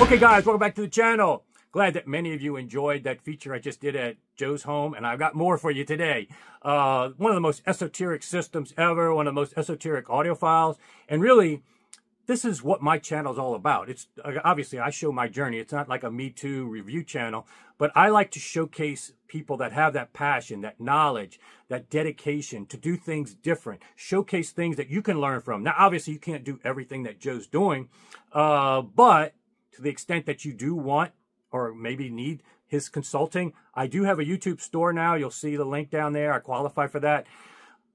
Okay guys, welcome back to the channel. Glad that many of you enjoyed that feature I just did at Joe's home, and I've got more for you today. One of the most esoteric systems ever, one of the most esoteric audiophiles, and really, this is what my channel is all about. It's obviously I show my journey. It's not like a Me Too review channel, but I like to showcase people that have that passion, that knowledge, that dedication to do things different, showcase things that you can learn from. Now, obviously, you can't do everything that Joe's doing, but to the extent that you do want or maybe need his consulting, I do have a YouTube store now. You'll see the link down there. I qualify for that.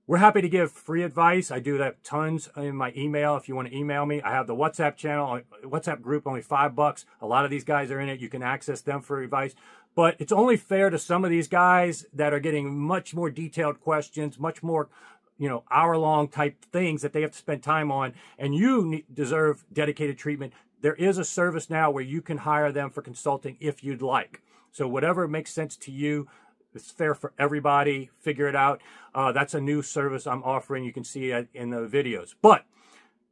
We're happy to give free advice. I do that tons in my email. If you want to email me, I have the WhatsApp channel, WhatsApp group, only $5. A lot of these guys are in it. You can access them for advice. But it's only fair to some of these guys that are getting much more detailed questions, much more, hour-long type things that they have to spend time on. And you deserve dedicated treatment. There is a service now where you can hire them for consulting if you'd like. So whatever makes sense to you, it's fair for everybody. Figure it out. That's a new service I'm offering. You can see it in the videos. But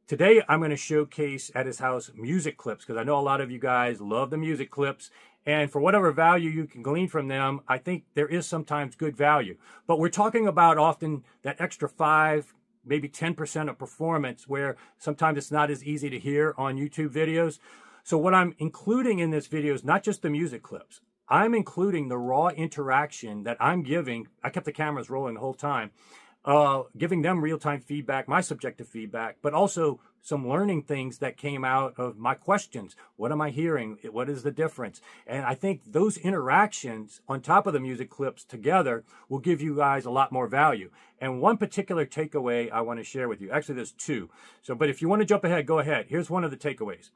today I'm going to showcase at his house music clips because I know a lot of you guys love the music clips. And for whatever value you can glean from them, I think there is sometimes good value. But we're talking about often that extra 5, maybe 10% of performance where sometimes it's not as easy to hear on YouTube videos. So what I'm including in this video is not just the music clips. I'm including the raw interaction that I'm giving. I kept the cameras rolling the whole time, giving them real-time feedback, my subjective feedback, but also some learning things that came out of my questions. What am I hearing? What is the difference? And I think those interactions on top of the music clips together will give you guys a lot more value. And one particular takeaway I want to share with you. Actually, there's two. But if you want to jump ahead, go ahead. Here's one of the takeaways.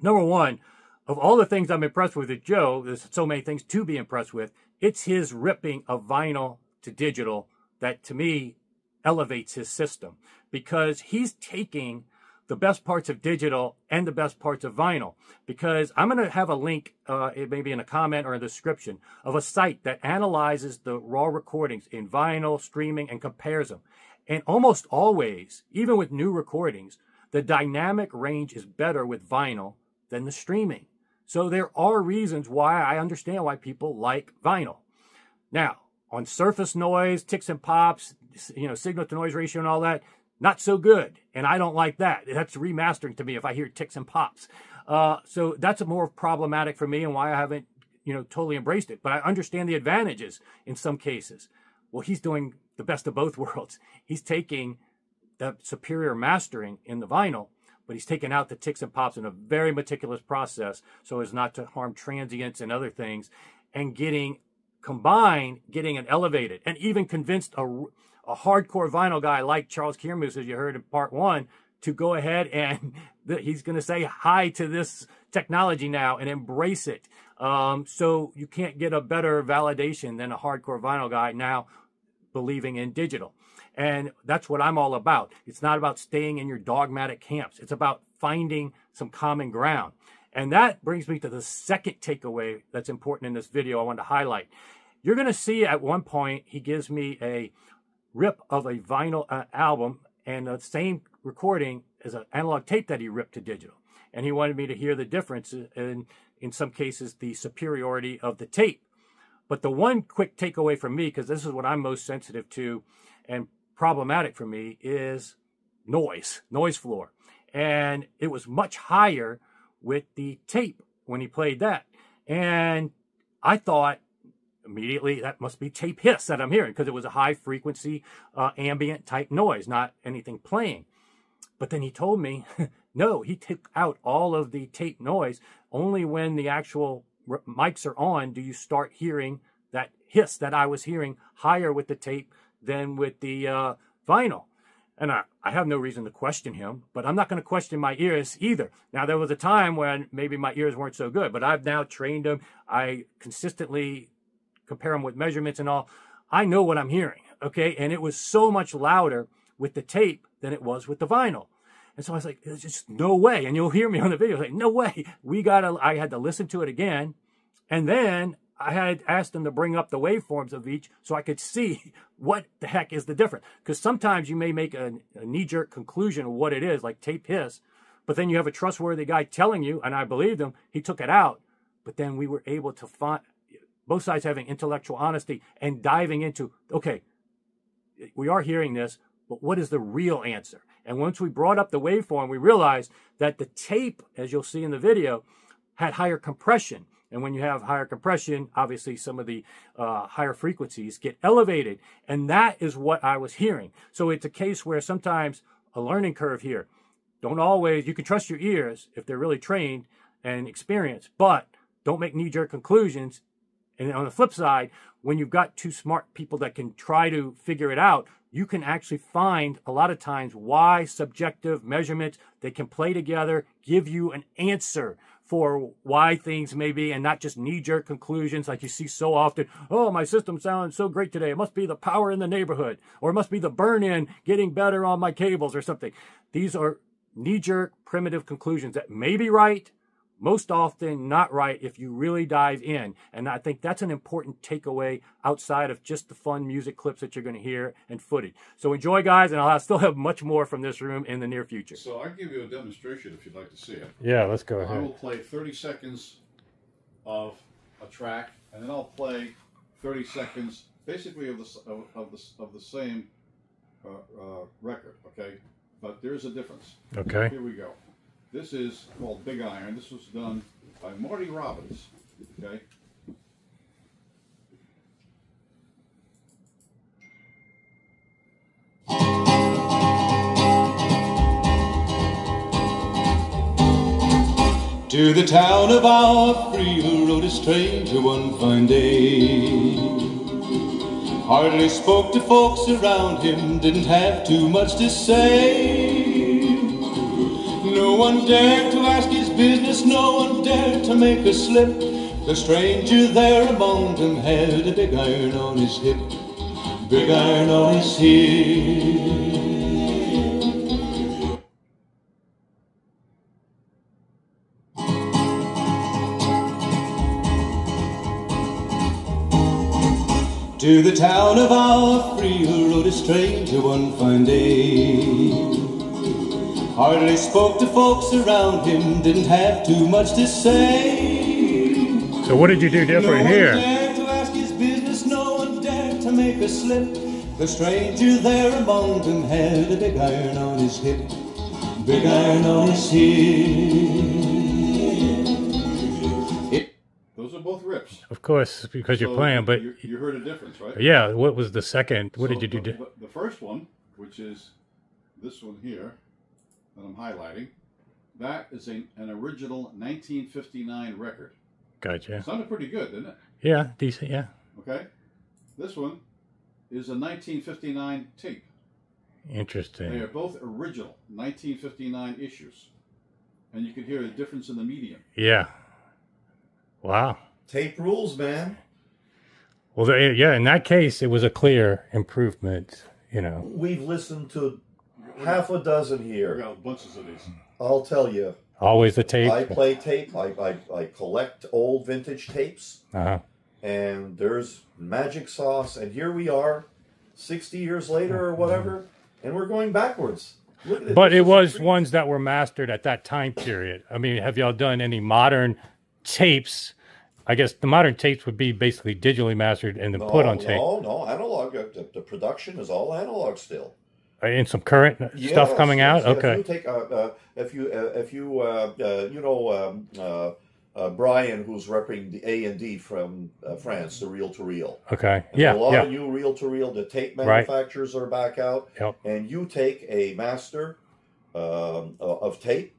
Number one, of all the things I'm impressed with Joe, there's so many things to be impressed with. It's his ripping of vinyl to digital that, to me, elevates his system. Because he's taking the best parts of digital and the best parts of vinyl. Because I'm going to have a link, maybe in a comment or a description, of a site that analyzes the raw recordings in vinyl, streaming, and compares them. And almost always, even with new recordings, the dynamic range is better with vinyl than the streaming. So there are reasons why I understand why people like vinyl. Now, on surface noise, ticks and pops, signal to noise ratio and all that, not so good. And I don't like that. That's remastering to me if I hear ticks and pops. So that's more problematic for me and why I haven't, totally embraced it. But I understand the advantages in some cases. Well, he's doing the best of both worlds. He's taking the superior mastering in the vinyl, but he's taken out the ticks and pops in a very meticulous process so as not to harm transients and other things, and getting an elevated, and even convinced a hardcore vinyl guy like Charles Kiermus, as you heard in part 1, to go ahead and he's going to say hi to this technology now and embrace it. So you can't get a better validation than a hardcore vinyl guy now believing in digital. And that's what I'm all about. It's not about staying in your dogmatic camps. It's about finding some common ground. And that brings me to the second takeaway that's important in this video I want to highlight. You're going to see at one point, he gives me a rip of a vinyl album and the same recording as an analog tape that he ripped to digital. And he wanted me to hear the difference in some cases, the superiority of the tape. But the one quick takeaway from me, because this is what I'm most sensitive to and problematic for me, is noise floor. And it was much higher with the tape when he played that. And I thought immediately that must be tape hiss that I'm hearing because it was a high frequency ambient type noise, not anything playing. But then he told me, no, he took out all of the tape noise. Only when the actual mics are on do you start hearing that hiss that I was hearing higher with the tape than with the vinyl. And I have no reason to question him, but I'm not going to question my ears either. Now, there was a time when maybe my ears weren't so good, but I've now trained them. I consistently compare them with measurements and all. I know what I'm hearing, okay? And it was so much louder with the tape than it was with the vinyl. And so I was like, there's just no way. And you'll hear me on the video, like, no way. I had to listen to it again. And then I had asked them to bring up the waveforms of each so I could see what the heck is the difference. Because sometimes you may make a knee-jerk conclusion of what it is, like tape hiss, But then you have a trustworthy guy telling you, and I believed him, he took it out. But then we were able to find both sides having intellectual honesty and diving into, okay, we are hearing this, but what is the real answer? And once we brought up the waveform, we realized that the tape, as you'll see in the video, had higher compression. And when you have higher compression, obviously some of the higher frequencies get elevated. And that is what I was hearing. So it's a case where sometimes a learning curve here. Don't always, you can trust your ears if they're really trained and experienced, but don't make knee-jerk conclusions. And on the flip side, when you've got two smart people that can try to figure it out, you can actually find a lot of times why subjective measurements, they can play together, give you an answer for why things may be, and not just knee-jerk conclusions like you see so often. Oh, my system sounds so great today. It must be the power in the neighborhood, or it must be the burn-in getting better on my cables or something. These are knee-jerk primitive conclusions that may be right, most often not right if you really dive in. And I think that's an important takeaway outside of just the fun music clips that you're going to hear and footage. So enjoy, guys, and I'll still have much more from this room in the near future. So I'll give you a demonstration if you'd like to see it. Yeah, let's go ahead. I will play 30 seconds of a track, and then I'll play 30 seconds basically of the same record, okay? But there's a difference. Okay. Here we go. This is called Big Iron. This was done by Marty Robbins, okay? To the town of our free rode a stranger one fine day. Hardly spoke to folks around him, didn't have too much to say. No one dared to ask his business, no one dared to make a slip. The stranger there among them had a big iron on his hip, big iron on his hip. To the town of our free rode a stranger one fine day. Hardly spoke to folks around him, didn't have too much to say. So what did you do different here? No one dared to ask his business, no one dared to make a slip. The stranger there among them had a big iron on his hip, big iron on his hip. Those are both rips. Of course, because you're playing, but you heard a difference, right? Yeah. What was the second? What did you do? The first one, which is this one here that I'm highlighting, that is an original 1959 record. Gotcha. Sounded pretty good, didn't it? Yeah, decent. Yeah. Okay. This one is a 1959 tape. Interesting. They are both original 1959 issues, and you can hear the difference in the medium. Yeah. Wow. Tape rules, man. Well, yeah, in that case, it was a clear improvement, you know. We've listened to half a dozen We here. got bunches of these. I'll tell you. Always the tape. I play tape. I collect old vintage tapes. Uh-huh. And there's magic sauce. And here we are, 60 years later or whatever, and we're going backwards. Look at it. But it was ones that were mastered at that time period. I mean, have y'all done any modern tapes? I guess the modern tapes would be basically digitally mastered and then put on tape. No, analog. The production is all analog still. In some current stuff coming out? Okay. If you Brian, who's repping the A&D from France, the reel-to-reel. Okay. And Yeah. a lot of new reel-to-reel. The tape manufacturers are back out. Yep. And you take a master of tape,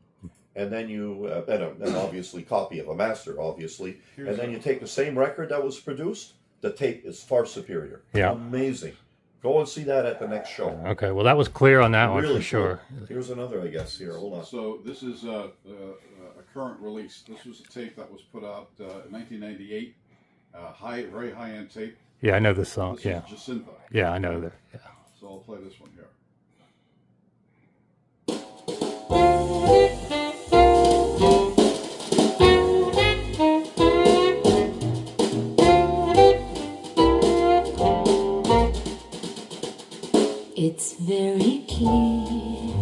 and then you and obviously copy of a master, obviously, and then you take the same record that was produced. The tape is far superior. Yeah. Amazing. Go and see that at the next show. Okay. Well, that was clear on that Really one for sure. cool. Here's another, I guess. Here, hold on. So this is a current release. This was a tape that was put out in 1998. Very high-end tape. Yeah, I know this song. This Yeah. is Jacintha. Yeah, I know that. Yeah. So I'll play this one here. It's very clear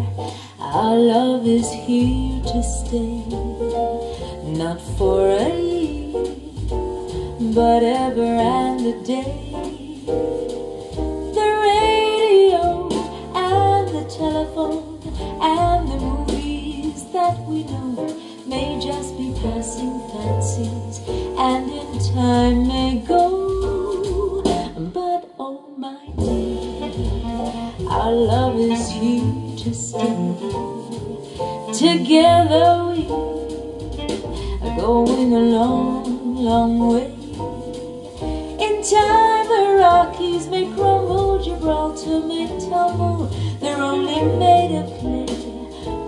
our love is here to stay, not for a year, but ever and a day. The radio and the telephone and the movies that we know may just be passing fancies, and in time may go. But oh my dear, our love is here to stay. Together we are going a long, long way. In time the Rockies may crumble, Gibraltar may tumble, they're only made of clay,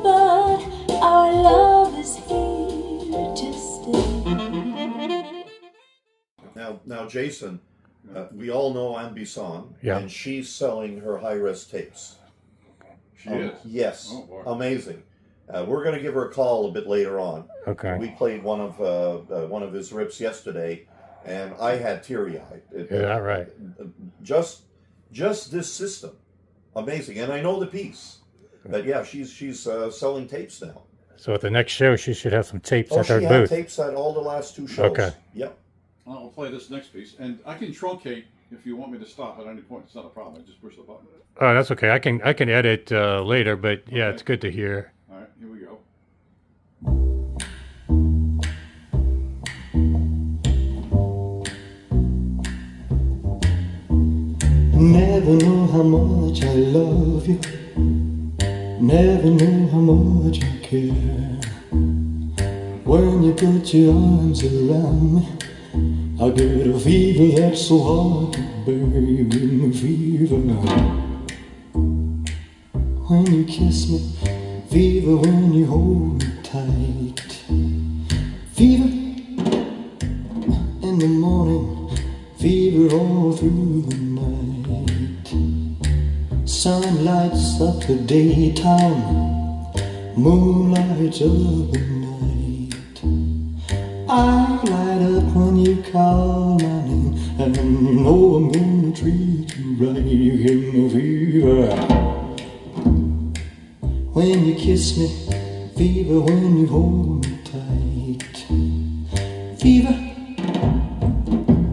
but our love is here to stay. Now, Jason, we all know Anne Bisson, Yeah. and she's selling her high-res tapes. She is. Yes, Oh, boy. amazing. We're going to give her a call a bit later on. Okay. We played one of his rips yesterday, and I had teary-eyed. Yeah, right. Just this system, amazing. And I know the piece. But yeah, she's selling tapes now. So at the next show, she should have some tapes Oh, at her she had booth. tapes at all the last two shows. Okay. Yep. I'll play this next piece, and I can truncate if you want me to stop at any point. It's not a problem. I just push the button. Oh, that's okay. I can edit later, but yeah, it's good to hear. All right, here we go. Never know how much I love you. Never know how much I care. When you put your arms around me, I get a fever that's so hard to bear. Give me fever. When you kiss me, fever when you hold me tight. Fever in the morning, fever all through the night. Sun lights up the daytime, moon lights up the night. I light up when you call my name, and you know I'm gonna treat you right. You give me fever when you kiss me, fever when you hold me tight. Fever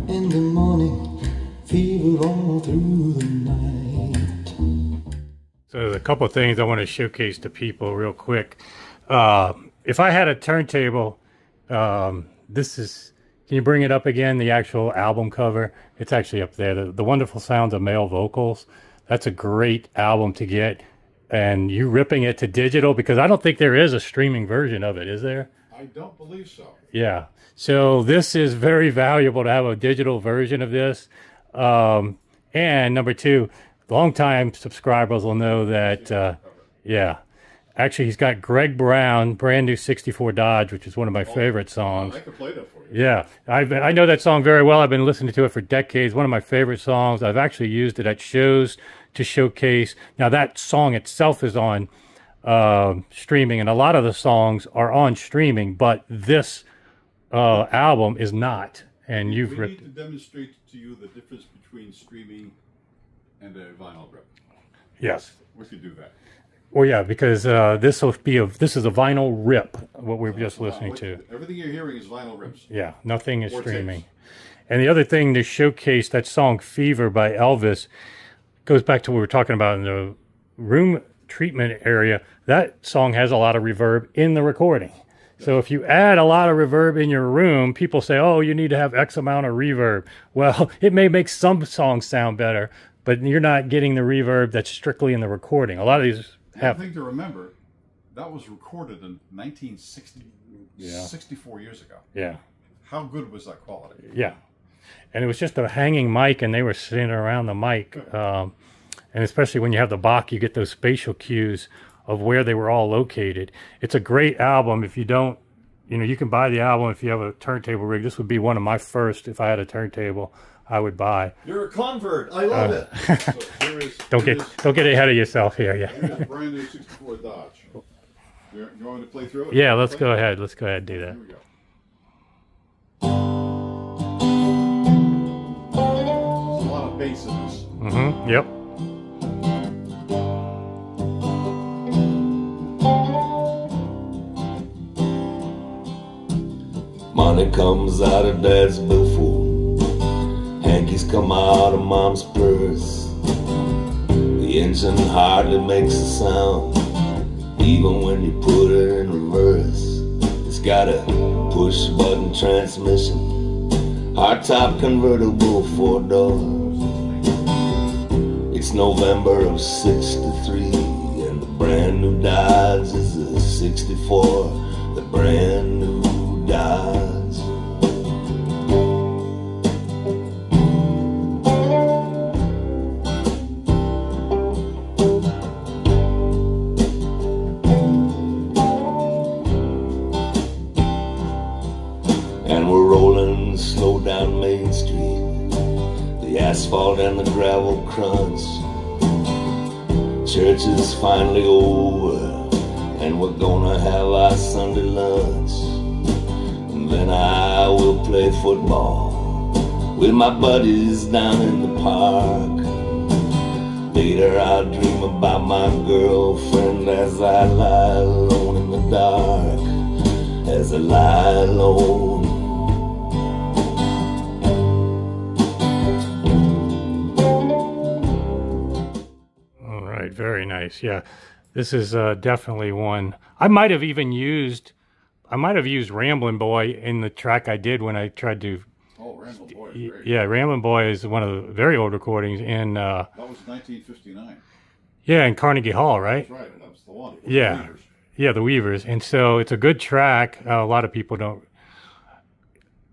in the morning, fever all through the night. So there's a couple of things I want to showcase to people real quick. If I had a turntable, this is, can you bring it up again, the actual album cover? It's actually up there, the Wonderful Sounds of Male Vocals. That's a great album to get. And you ripping it to digital, because I don't think there is a streaming version of it, is there? I don't believe so. Yeah. So this is very valuable to have a digital version of this. And number two, longtime subscribers will know that, yeah. Actually, he's got Greg Brown, Brand New 64 Dodge, which is one of my favorite songs. I could play that for you. Yeah, I know that song very well. I've been listening to it for decades. One of my favorite songs. I've actually used it at shows to showcase. Now, that song itself is on streaming, and a lot of the songs are on streaming, but this album is not. And you've We need to demonstrate to you the difference between streaming and a vinyl rip. Yes. We could do that. Well, yeah, because this is a vinyl rip, what we were just listening to. Everything you're hearing is vinyl rips. Yeah, nothing is Or streaming. tapes. And the other thing to showcase that song Fever by Elvis goes back to what we were talking about in the room treatment area. That song has a lot of reverb in the recording. So if you add a lot of reverb in your room, people say, oh, you need to have X amount of reverb. Well, it may make some songs sound better, but you're not getting the reverb that's strictly in the recording. A lot of these One thing to remember, that was recorded in 1960, 64 years ago. Yeah. How good was that quality? Yeah. And it was just a hanging mic, and they were sitting around the mic. And especially when you have the Bach, you get those spatial cues of where they were all located. It's a great album. If you don't, you can buy the album if you have a turntable rig. This would be one of my first, if I had a turntable, I would buy. You're a convert. I love it. So here is, Don't get ahead of yourself here. Yeah. Here's a brand new 64 Dodge. You want me to play through it? Yeah, let's go ahead. Let's go ahead and do that. Here we go. There's a lot of bass in this. Mm-hmm. Yep. Money comes out of Dad's billfold, hankies come out of Mom's purse. The engine hardly makes a sound, even when you put it in reverse. It's got a push-button transmission, hardtop convertible 4 doors. It's November of '63, and the brand new Dodge is a '64. The brand new Dodge. And we're rolling slow down Main Street, the asphalt and the gravel crunch. Church is finally over, and we're gonna have our Sunday lunch. And then I will play football with my buddies down in the park. Later I'll dream about my girlfriend as I lie alone in the dark, as I lie alone. All right, very nice. Yeah, this is definitely one. I might have used Ramblin' Boy in the track I did when I tried to. Oh, Ramblin' Boy is great. Yeah, Ramblin' Boy is one of the very old recordings in. That was 1959. Yeah, in Carnegie Hall, right? That's right. That's the one. Yeah. The Weavers. Yeah, the Weavers, and so it's a good track. A lot of people don't.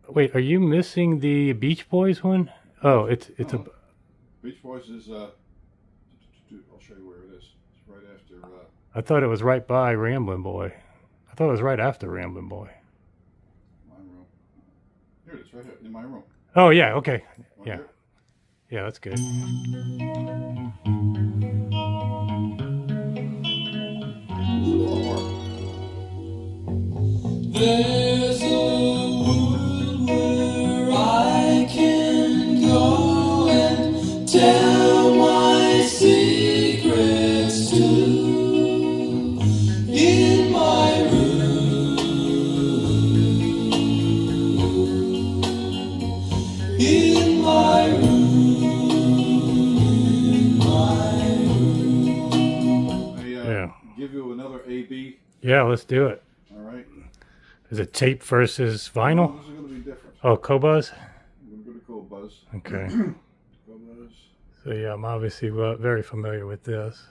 Wait, are you missing the Beach Boys one? Oh, it's a. Beach Boys is I'll show you where it is. It's right after. I thought it was right by Ramblin' Boy. I thought it was right after Ramblin' Boy. My room. Here it is, right here in my room. Oh yeah, okay, Right yeah, here. yeah, that's good. There's a world where I can go and tell my secrets to. In my room, in my room, in my room. Yeah. Give you another A/B. Yeah, let's do it. All right. Is it tape versus vinyl? This is going to be different. Oh, Qobuz? I'm going to go Qobuz. Okay. Qobuz. So yeah, I'm obviously very familiar with this.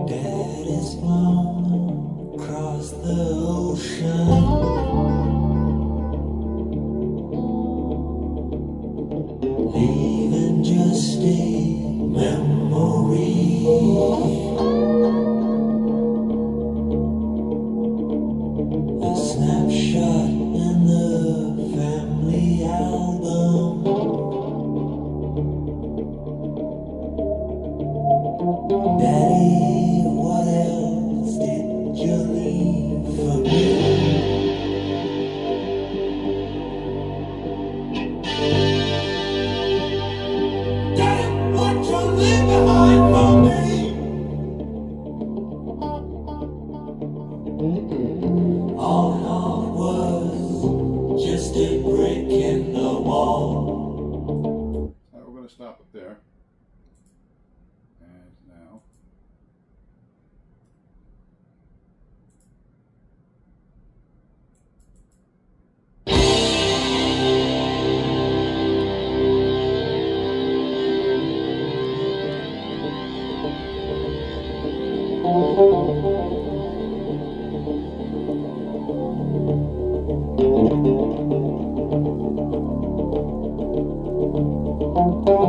Dad is gone across the ocean, leaving just a memory. A snapshot in the family album. Daddy, what else did you leave for me? Daddy, what you leave behind for me? All in all, it was just a brick in the wall. All right, we're going to stop it there. And now.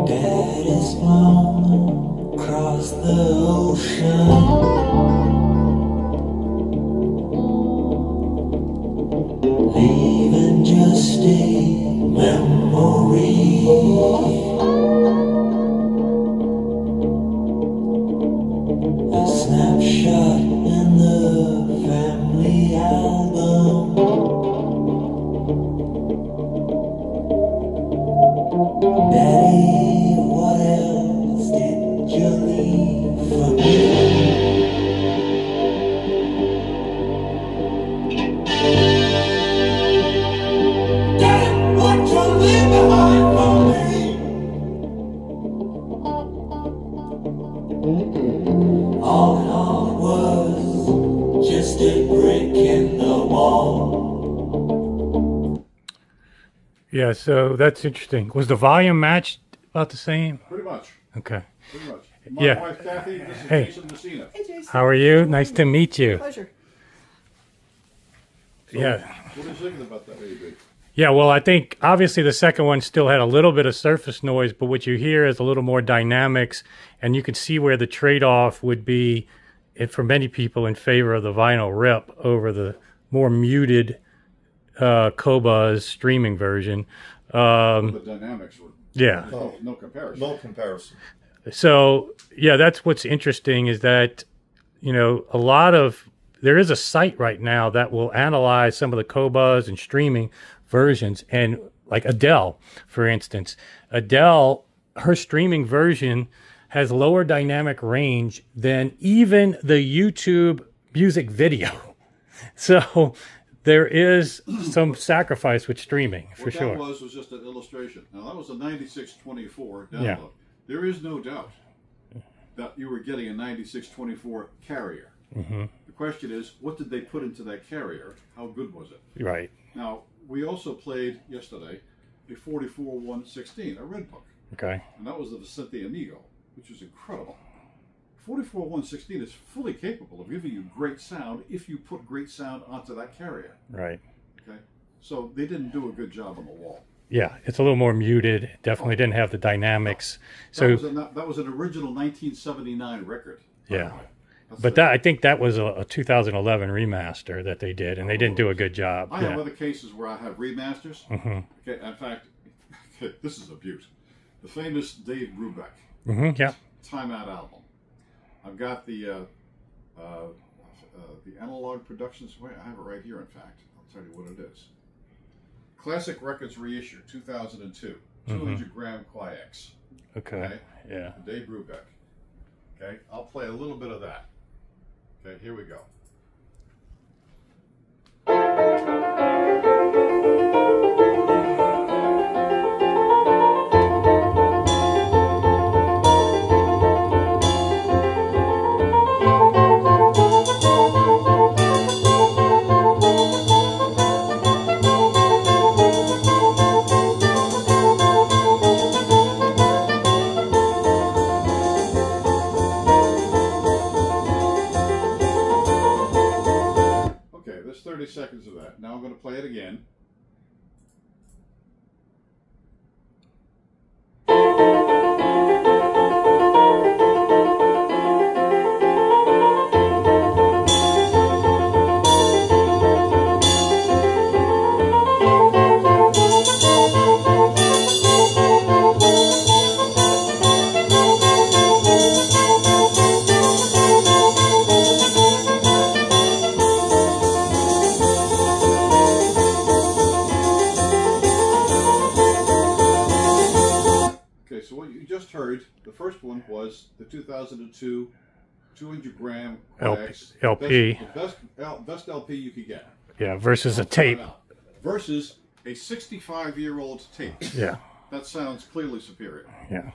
Dad is gone across the ocean, leaving just a memory. A snapshot in the family Yeah, so that's interesting. Was the volume matched about the same? Pretty much. Okay. Pretty much. My Yeah. wife Kathy, this is Hey. Jason Messina. Hey, Jason. How are you? Nice to meet you. Pleasure. Yeah. What are you thinking about that AV? Yeah, well, I think obviously the second one still had a little bit of surface noise, but what you hear is a little more dynamics, and you can see where the trade-off would be for many people in favor of the vinyl rip over the more muted Qobuz streaming version. The dynamics were Yeah. no comparison. No comparison. So, yeah, that's what's interesting is that, you know, there is a site right now that will analyze some of the Qobuz and streaming versions. And like Adele, for instance, her streaming version has lower dynamic range than even the YouTube music video. So there is some sacrifice with streaming, for what sure. that was just an illustration. Now, that was a 9624 download. Yeah. There is no doubt that you were getting a 9624 carrier. Mm-hmm. The question is, what did they put into that carrier? How good was it? Right. Now, we also played yesterday a 44116, a red book. Okay. And that was the Jacintha Amigo, which is incredible. 44116 is fully capable of giving you great sound if you put great sound onto that carrier. Right. Okay? So they didn't do a good job on the wall. Yeah, it's a little more muted. Definitely didn't have the dynamics. So That was an original 1979 record. by Yeah. the way. That's But the- I think that was a 2011 remaster that they did, and they didn't do a good job. I Yeah. have other cases where I have remasters. Mhm. Okay, in fact, this is a beaut. The famous Dave Brubeck Yeah. Time Out album. I've got the Analog Productions. Wait, I have it right here. In fact, I'll tell you what it is. Classic Records reissue, 2002, 200-gram Qui-X. Okay. Yeah. Dave Brubeck. Okay, I'll play a little bit of that. Okay, here we go. Okay, there's 30 seconds of that. Now I'm going to play it again. Okay, so what you just heard, the first one was the 2002 200-gram Qui-X. LP. Best LP you could get. Yeah. Versus a tape. Versus a 65-year-old tape. Yeah. That sounds clearly superior. Yeah.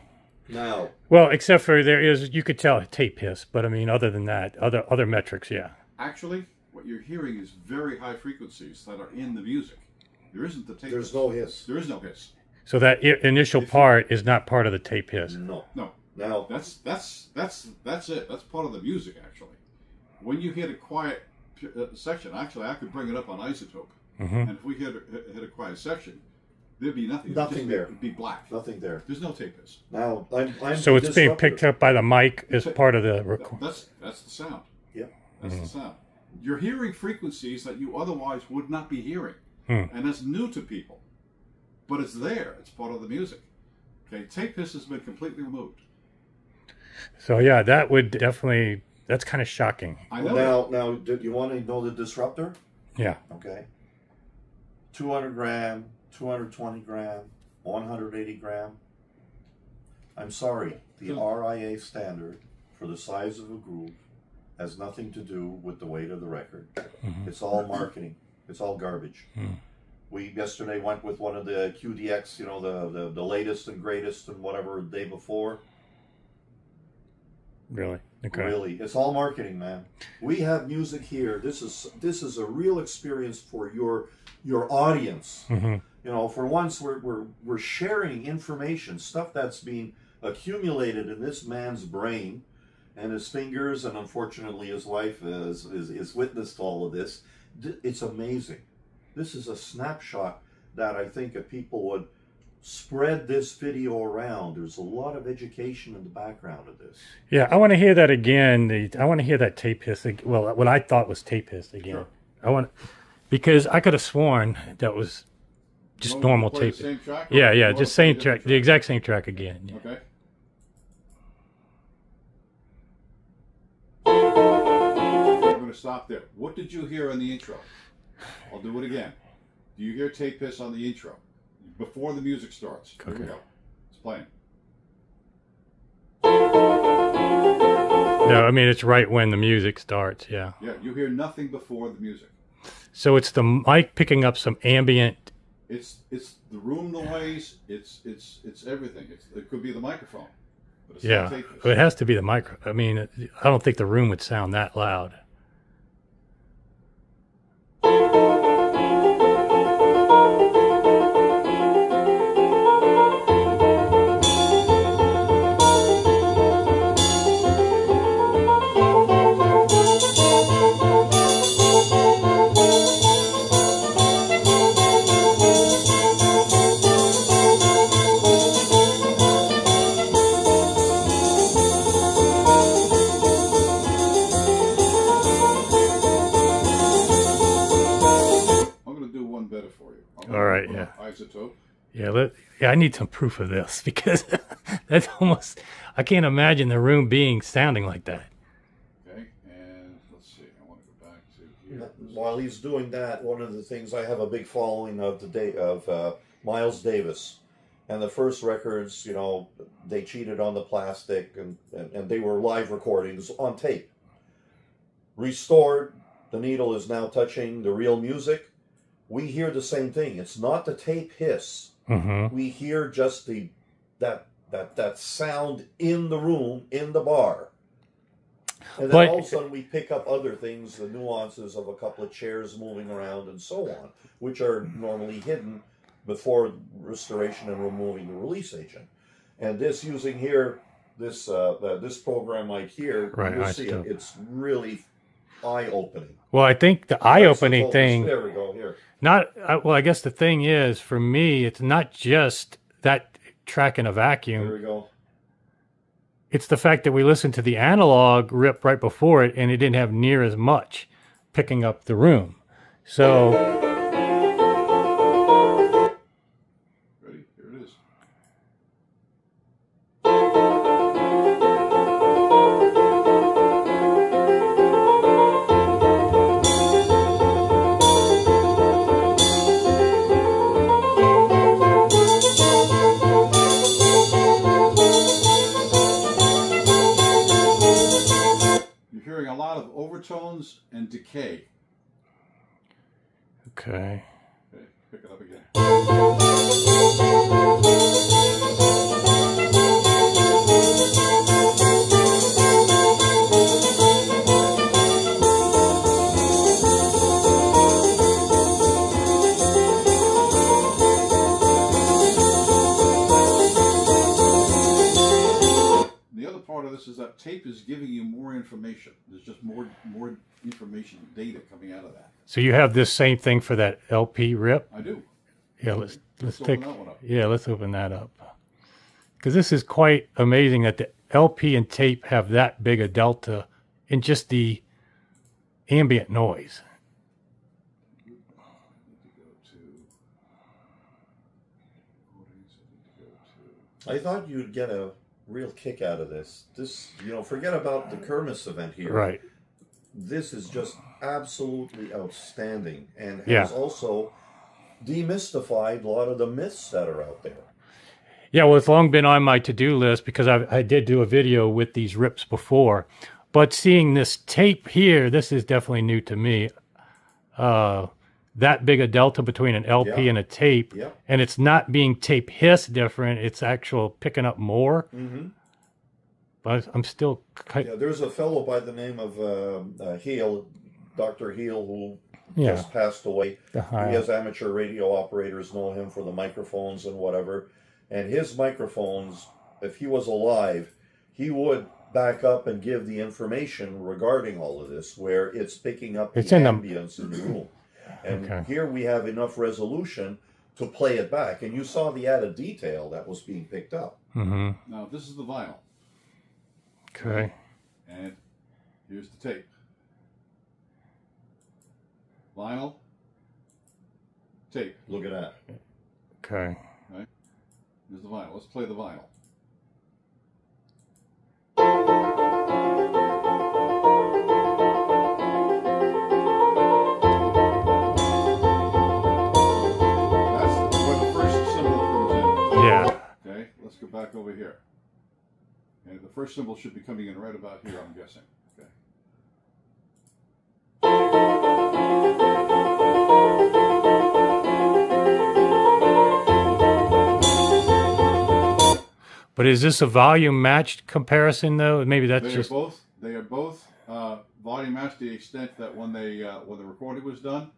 Now, Well, except for you could tell a tape hiss, but I mean, other than that, other metrics, yeah. Actually, what you're hearing is very high frequencies that are in the music. There isn't the tape. there's hiss. no hiss. There is no hiss. So that initial part is not part of the tape hiss. No. No. Now, That's it. That's part of the music, actually. When you hit a quiet section, actually, I could bring it up on isotope, and if we hit a quiet section, there'd be nothing. Nothing there. It'd be black. nothing there. There's no tape hiss. Now, I'm So it's being disruptor. picked up by the mic as part of the record. That's the sound. Yep. That's the sound. You're hearing frequencies that you otherwise would not be hearing, and that's new to people. But it's there. It's part of the music. Okay, tape hiss has been completely removed. So yeah, that would definitely. That's kind of shocking. I know. Now, do you want to know the disruptor? Yeah. Okay. 200 gram, 220 gram, 180 gram. I'm sorry, the RIA standard for the size of a groove has nothing to do with the weight of the record. It's all marketing. It's all garbage. We yesterday went with one of the QDX, you know, the latest and greatest and whatever the day before. Really. Okay. Really, it's all marketing, man. We have music here. This is a real experience for your audience. You know, for once we're sharing information, stuff that's being accumulated in this man's brain and his fingers, and unfortunately his wife is witness to all of this. It's amazing. This is a snapshot that I think if people would spread this video around, there's a lot of education in the background of this. Yeah, I want to hear that again. I want to hear that tape hiss. Well, what I thought was tape hiss again. Sure. Because I could have sworn that was just normal tape. Same track, yeah, just same track, the exact same track again. Yeah. Okay. I'm going to stop there. What did you hear in the intro? I'll do it again. Do you hear tape hiss on the intro? Before the music starts. Okay. Here we go. It's playing. No, I mean, it's right when the music starts, yeah. Yeah, you hear nothing before the music. So it's the mic picking up some ambient... It's the room noise, it's everything. It could be the microphone. But it's Yeah, it has to be the micro. I mean, I don't think the room would sound that loud. Isotope. Yeah, I need some proof of this because that's almost, I can't imagine the room sounding like that. Okay, and let's see, I want to go back to here. While he's doing that, one of the things, I have a big following of Miles Davis. And the first records, you know, they cheated on the plastic and they were live recordings on tape. Restored, the needle is now touching the real music. We hear the same thing. It's not the tape hiss. Mm-hmm. We hear just that sound in the room, in the bar. And then all of a sudden we pick up other things, the nuances of a couple of chairs moving around and so on, which are normally hidden before restoration and removing the release agent. And this using here, this program right here, right, you'll see it. It's really eye-opening. Well, I think the eye-opening thing... There we go, here. Well, I guess the thing is, for me, it's not just that track in a vacuum. There we go. It's the fact that we listened to the analog rip right before it, and it didn't have near as much picking up the room. So... Ready? Here it is. Overtones and decay. Okay. Okay, pick it up again. The other part of this is that tape is giving you more information. There's just more information, data coming out of that. So you have this same thing for that LP rip? I do. Yeah, let's open that one up. Yeah, let's open that up. Because this is quite amazing that the LP and tape have that big a delta in just the ambient noise. I thought you'd get a real kick out of this. This, you know, forget about the Kermis event here. Right. This is just absolutely outstanding and has also demystified a lot of the myths that are out there. Yeah, well, it's long been on my to-do list because I did do a video with these rips before. But seeing this tape here, this is definitely new to me. That big a delta between an LP and a tape. Yeah. And it's not being tape hiss different. It's actual picking up more. Mm-hmm. But I'm still... Yeah, there's a fellow by the name of Heel, Dr. Heel, who just passed away. The high. He has amateur radio operators know him for the microphones and whatever. And his microphones, if he was alive, he would back up and give the information regarding all of this, where it's picking up the ambience in the room. And here we have enough resolution to play it back. And you saw the added detail that was being picked up. Mm-hmm. Now, this is the vinyl. Okay. And here's the tape. Vinyl, tape. Look at that. Okay. Right? Here's the vinyl. Let's play the vinyl. That's where the first symbol comes in. Yeah. Okay, let's go back over here. And the first symbol should be coming in right about here, I'm guessing. Okay. But is this a volume matched comparison though? Maybe that's just they are both volume matched to the extent that when the recording was done,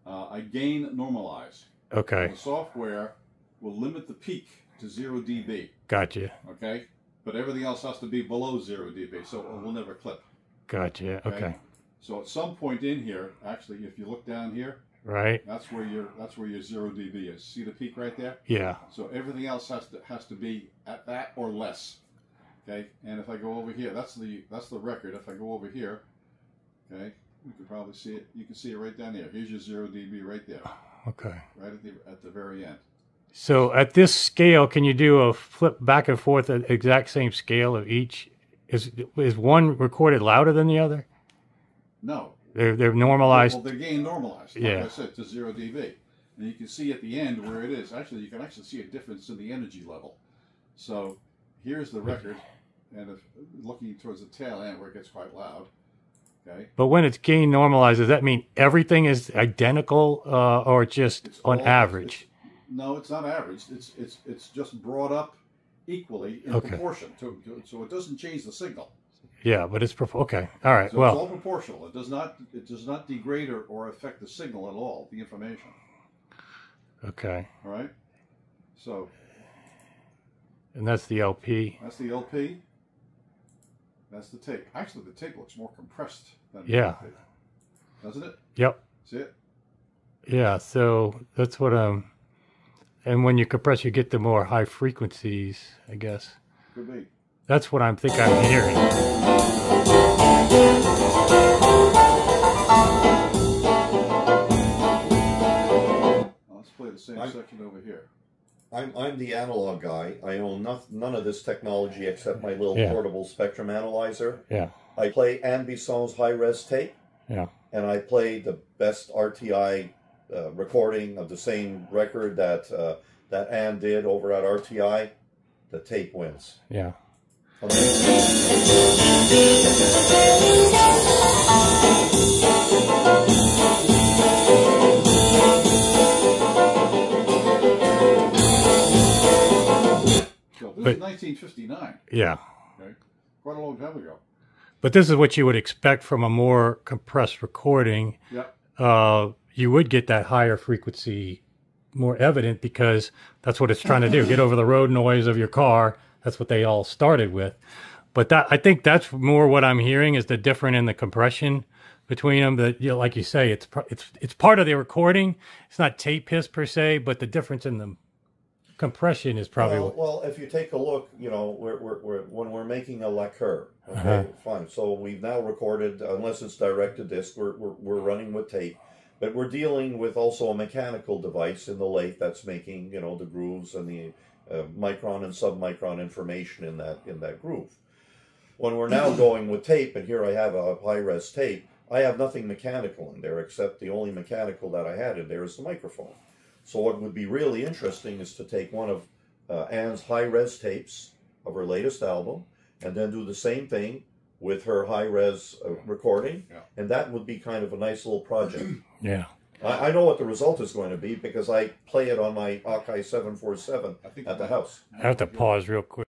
I gain normalize. okay. The software will limit the peak to 0 dB. Gotcha. Okay, but everything else has to be below 0 dB, so it will never clip. Gotcha. Okay. So at some point in here, actually, if you look down here, Right. that's where your 0 dB is. See the peak right there? Yeah. So everything else has to be at that or less. Okay, and if I go over here, that's the record. If I go over here, okay, you can probably see it. You can see it right down there. Here's your 0 dB right there, Okay. right at the very end. So at this scale, can you do a flip back and forth at the exact same scale of each? Is one recorded louder than the other? No. They're normalized. Well, they're gain normalized, like Yeah. I said, to 0 dB. And you can see at the end where it is. Actually, you can actually see a difference in the energy level. So here's the record, and if looking towards the tail end where it gets quite loud. Okay. But when it's gain normalized, does that mean everything is identical, or just on average? No, it's not average. It's just brought up equally in proportion so it doesn't change the signal. Yeah, but it's okay. All right. So well, it's all proportional. It does not degrade or affect the signal at all. The information. okay. All right. So. And that's the LP. That's the LP. That's the tape. Actually, the tape looks more compressed than the Yeah. tape. Doesn't it? Yep. See it? Yeah. So that's what and when you compress, you get the more high frequencies, I guess. Could be. That's what I'm hearing. Let's play the same section over here. I'm the analog guy. I own none of this technology except my little portable spectrum analyzer. Yeah. I play Anne Bisson's high-res tape. Yeah. And I play the best RTI recording of the same record that Anne did over at RTI. The tape wins. Yeah. So this is 1959. Yeah. Okay. Quite a long time ago. But this is what you would expect from a more compressed recording. Yeah. You would get that higher frequency more evident because that's what it's trying to do. Get over the road noise of your car. That's what they all started with. But I think that's more what I'm hearing is the difference in the compression between them. That, you know, like you say, it's part of the recording. It's not tape hiss per se, but the difference in the compression is probably well, if you take a look, you know, when we're making a lacquer, okay, fine. So we've now recorded, unless it's direct to disc, we're running with tape, but we're dealing with also a mechanical device in the lathe that's making, you know, the grooves and the micron and submicron information in that groove. When we're now going with tape, and here I have a high-res tape, I have nothing mechanical in there except the only mechanical that I had in there is the microphone. So what would be really interesting is to take one of Anne's high-res tapes of her latest album and then do the same thing with her high-res recording, and that would be kind of a nice little project. Yeah. I know what the result is going to be because I play it on my Akai 747 at the house. I have to pause real quick.